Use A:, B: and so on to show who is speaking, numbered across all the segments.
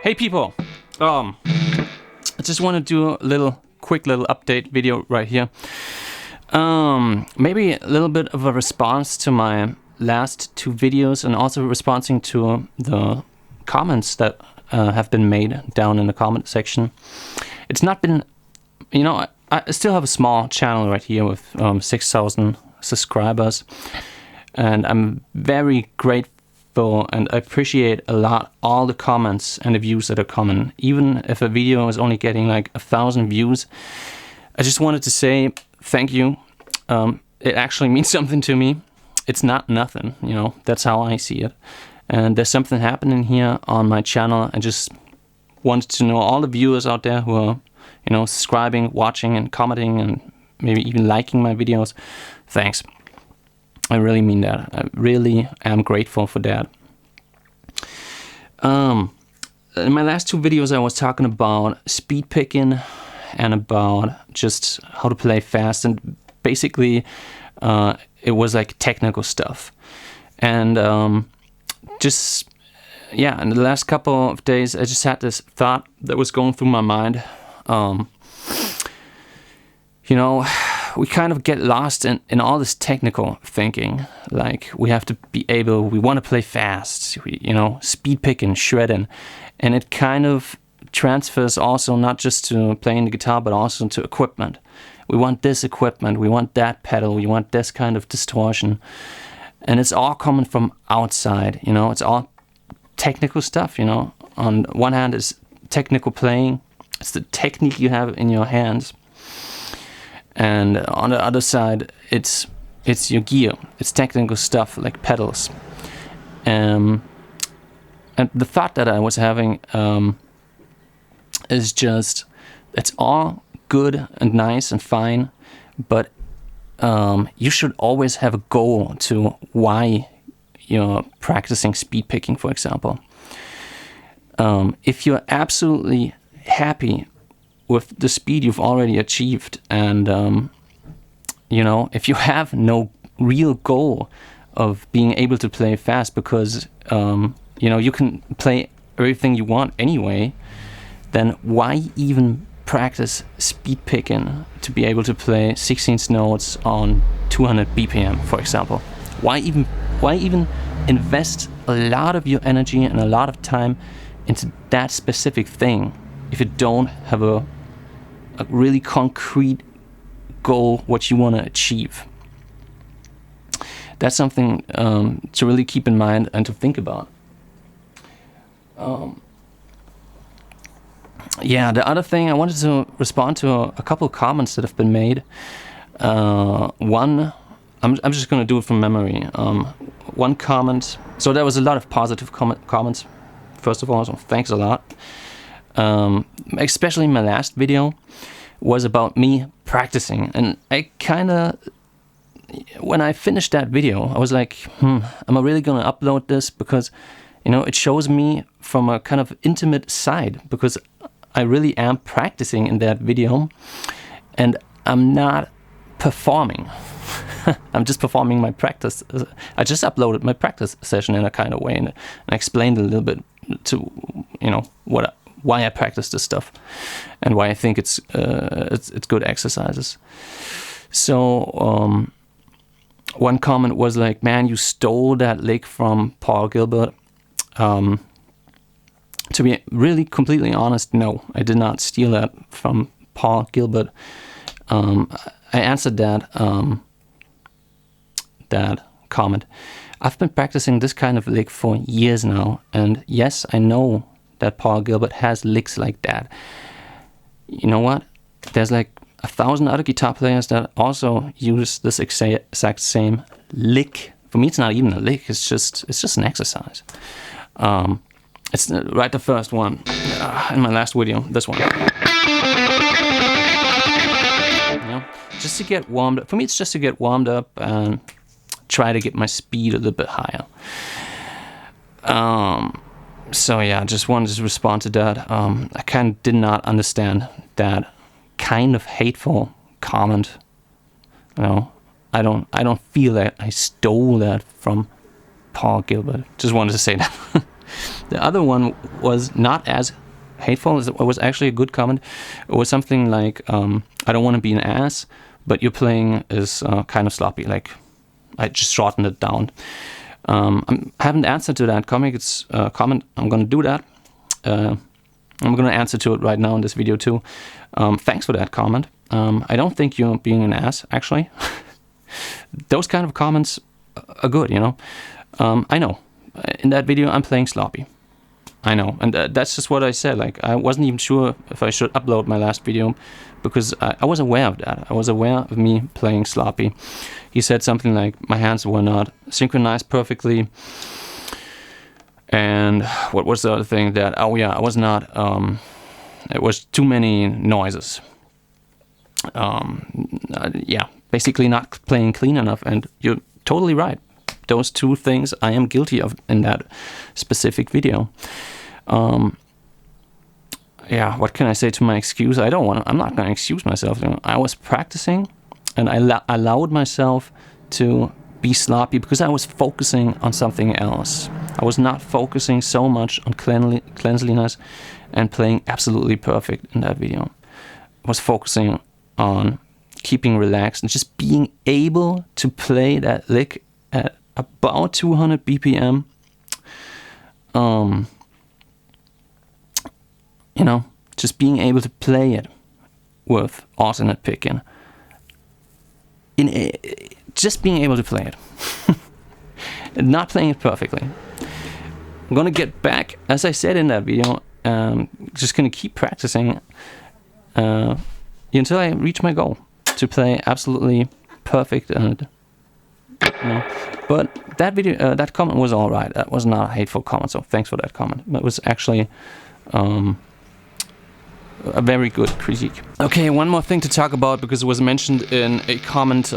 A: Hey people, I just want to do a quick little update video right here. Maybe a little bit of a response to my last two videos, and also responding to the comments that have been made down in the comment section. It's not been, you know, I still have a small channel right here with 6,000 subscribers, and I'm very grateful and I appreciate a lot all the comments and the views that are coming. Even if a video is only getting like 1,000 views, I just wanted to say thank you. It actually means something to me. It's not nothing, you know, that's how I see it. And there's something happening here on my channel. I just wanted to know all the viewers out there who are, you know, subscribing, watching and commenting and maybe even liking my videos. Thanks. I really mean that. I really am grateful for that. In my last two videos I was talking about speed picking and about just how to play fast, and basically it was like technical stuff. And just, yeah, in the last couple of days I just had this thought that was going through my mind. You know, we kind of get lost in all this technical thinking. Like, we have to be able, we want to play fast, you know, speed picking, shredding. And it kind of transfers also not just to playing the guitar, but also to equipment. We want this equipment, we want that pedal, we want this kind of distortion. And it's all coming from outside, you know, it's all technical stuff, you know. On one hand is technical playing, it's the technique you have in your hands. And on the other side, it's your gear. It's technical stuff like pedals. And the thought that I was having is just, it's all good and nice and fine, but you should always have a goal to why you're practicing speed picking, for example. If you're absolutely happy with the speed you've already achieved, and you know, if you have no real goal of being able to play fast because you know, you can play everything you want anyway, then why even practice speed picking to be able to play 16th notes on 200 BPM, for example? Why even invest a lot of your energy and a lot of time into that specific thing if you don't have a really concrete goal, what you want to achieve? That's something to really keep in mind and to think about. Yeah, the other thing, I wanted to respond to a couple of comments that have been made. One, I'm just going to do it from memory. One comment, so there was a lot of positive comments, first of all, so thanks a lot. Especially my last video was about me practicing, and I kind of, when I finished that video, I was like, am I really gonna upload this? Because, you know, it shows me from a kind of intimate side, because I really am practicing in that video and I'm not performing. I'm just performing my practice. I just uploaded my practice session in a kind of way, and I explained a little bit to, you know, why I practice this stuff and why I think it's good exercises. So one comment was like, man, you stole that lick from Paul Gilbert. To be really completely honest, no, I did not steal that from Paul Gilbert. I answered that comment. I've been practicing this kind of lick for years now, and yes, I know that Paul Gilbert has licks like that. You know what? There's like 1,000 other guitar players that also use this exact same lick. For me, it's not even a lick. It's just an exercise. It's right, the first one in my last video. This one. You know, just to get warmed up. For me, it's just to get warmed up and try to get my speed a little bit higher. So yeah, I just wanted to respond to that. I kind of did not understand that kind of hateful comment. You know, I don't feel that I stole that from Paul Gilbert. Just wanted to say that. The other one was not as hateful. It was actually a good comment. It was something like, I don't want to be an ass, but your playing is kind of sloppy. Like, I just shortened it down. I haven't answered to that comment. I'm going to do that. I'm going to answer to it right now in this video too. Thanks for that comment. I don't think you're being an ass, actually. Those kind of comments are good, you know. I know. In that video, I'm playing sloppy. I know. And that's just what I said. Like, I wasn't even sure if I should upload my last video because I was aware of that. I was aware of me playing sloppy. He said something like, my hands were not synchronized perfectly. And what was the other thing? That, oh yeah, I was not, it was too many noises. Yeah, basically not playing clean enough, and you're totally right. Those two things I am guilty of in that specific video. Yeah, what can I say to my excuse? I'm not going to excuse myself. You know, I was practicing, and I allowed myself to be sloppy because I was focusing on something else. I was not focusing so much on cleanliness and playing absolutely perfect in that video. I was focusing on keeping relaxed and just being able to play that lick at about 200 BPM. You know, just being able to play it with alternate picking. Just being able to play it. And not playing it perfectly. I'm gonna get back, as I said in that video, just gonna keep practicing until I reach my goal to play absolutely perfect. And you know, but that video, that comment was all right. That was not a hateful comment, so thanks for that comment. It was actually a very good critique. Okay, one more thing to talk about, because it was mentioned in a comment.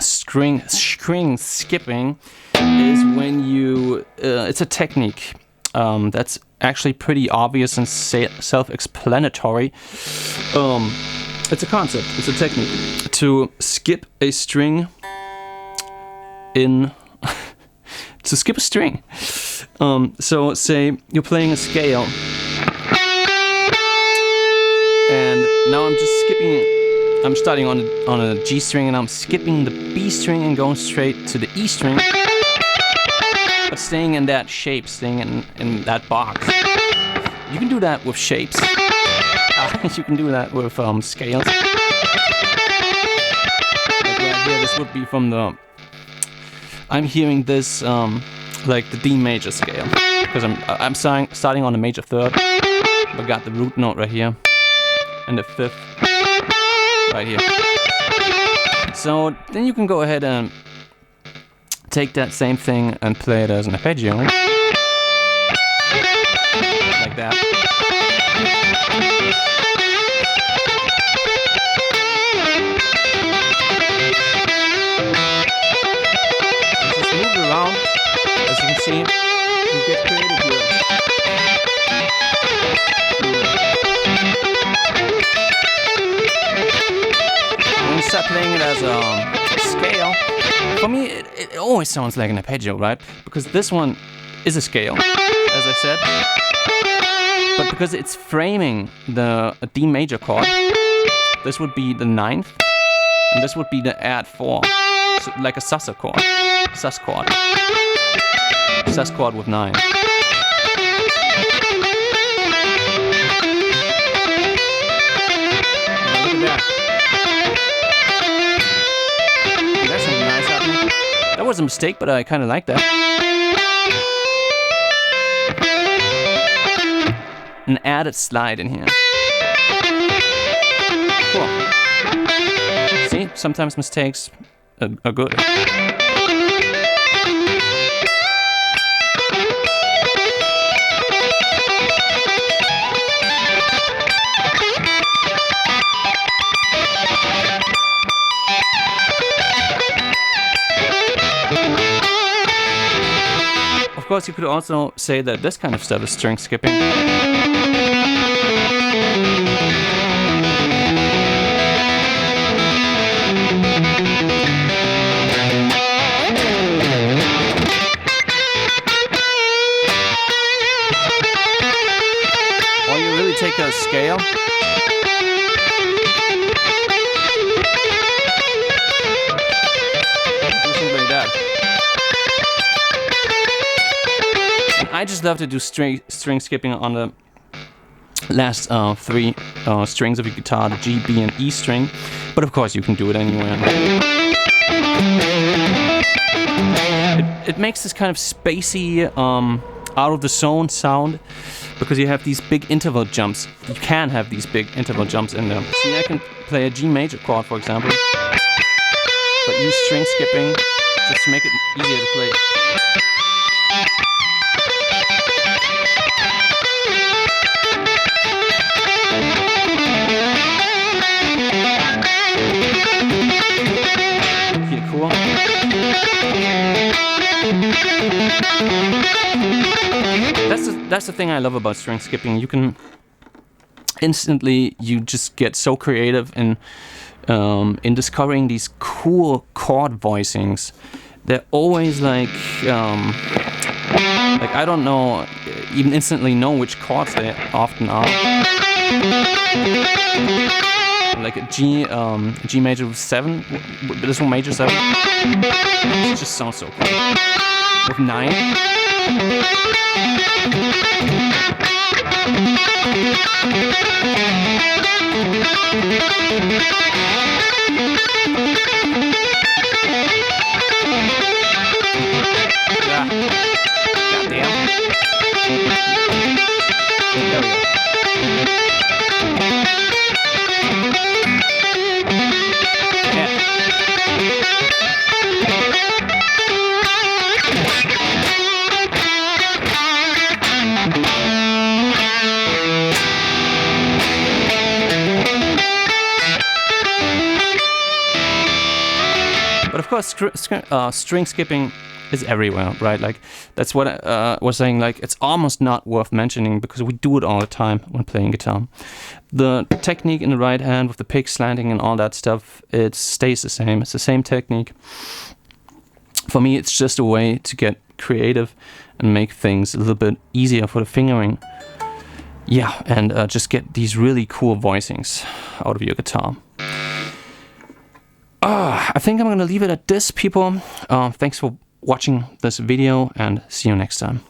A: String skipping is when you, it's a technique that's actually pretty obvious and self-explanatory. It's a concept, it's a technique to skip a string in to skip a string. So say you're playing a scale, and now I'm just skipping. I'm starting on a G string, and I'm skipping the B string and going straight to the E string, but staying in that shape, staying in that box. You can do that with shapes. You can do that with scales. Like right here, this would be from the. I'm hearing this like the D major scale, because I'm starting on the major third, but got the root note right here, and the fifth right here. So then you can go ahead and take that same thing and play it as an arpeggio, like that. Just move it around, as you can see, and get creative here. When you start playing it as a scale, for me it always sounds like an arpeggio, right? Because this one is a scale, as I said. But because it's framing the D major chord, this would be the 9th, and this would be the add 4, so like a sus chord. Sus chord. Sus chord with 9. That's something nice happening. That was a mistake, but I kind of like that. An added slide in here. Cool. See, sometimes mistakes are good. Of course, you could also say that this kind of stuff is string skipping. scale. Do something like that. And I just love to do string skipping on the last three strings of your guitar, the G, B, and E string. But of course you can do it anywhere. It makes this kind of spacey, out of the zone sound, because you have these big interval jumps. You can have these big interval jumps in there. See, I can play a G major chord, for example, but use string skipping just to make it easier to play. Here, cool. That's the thing I love about string skipping. You can instantly, you just get so creative in discovering these cool chord voicings. They're always like I don't know, even instantly know which chords they often are. Like a G major 7, this one major 7. It just sounds so cool. With 9. Yeah. Goddamn. There we go. But of course, string skipping is everywhere, right? Like, that's what I was saying. Like, it's almost not worth mentioning because we do it all the time when playing guitar. The technique in the right hand with the pick slanting and all that stuff, it stays the same. It's the same technique. For me, it's just a way to get creative and make things a little bit easier for the fingering. Yeah, and just get these really cool voicings out of your guitar. I think I'm gonna leave it at this, people. Thanks for watching this video and see you next time.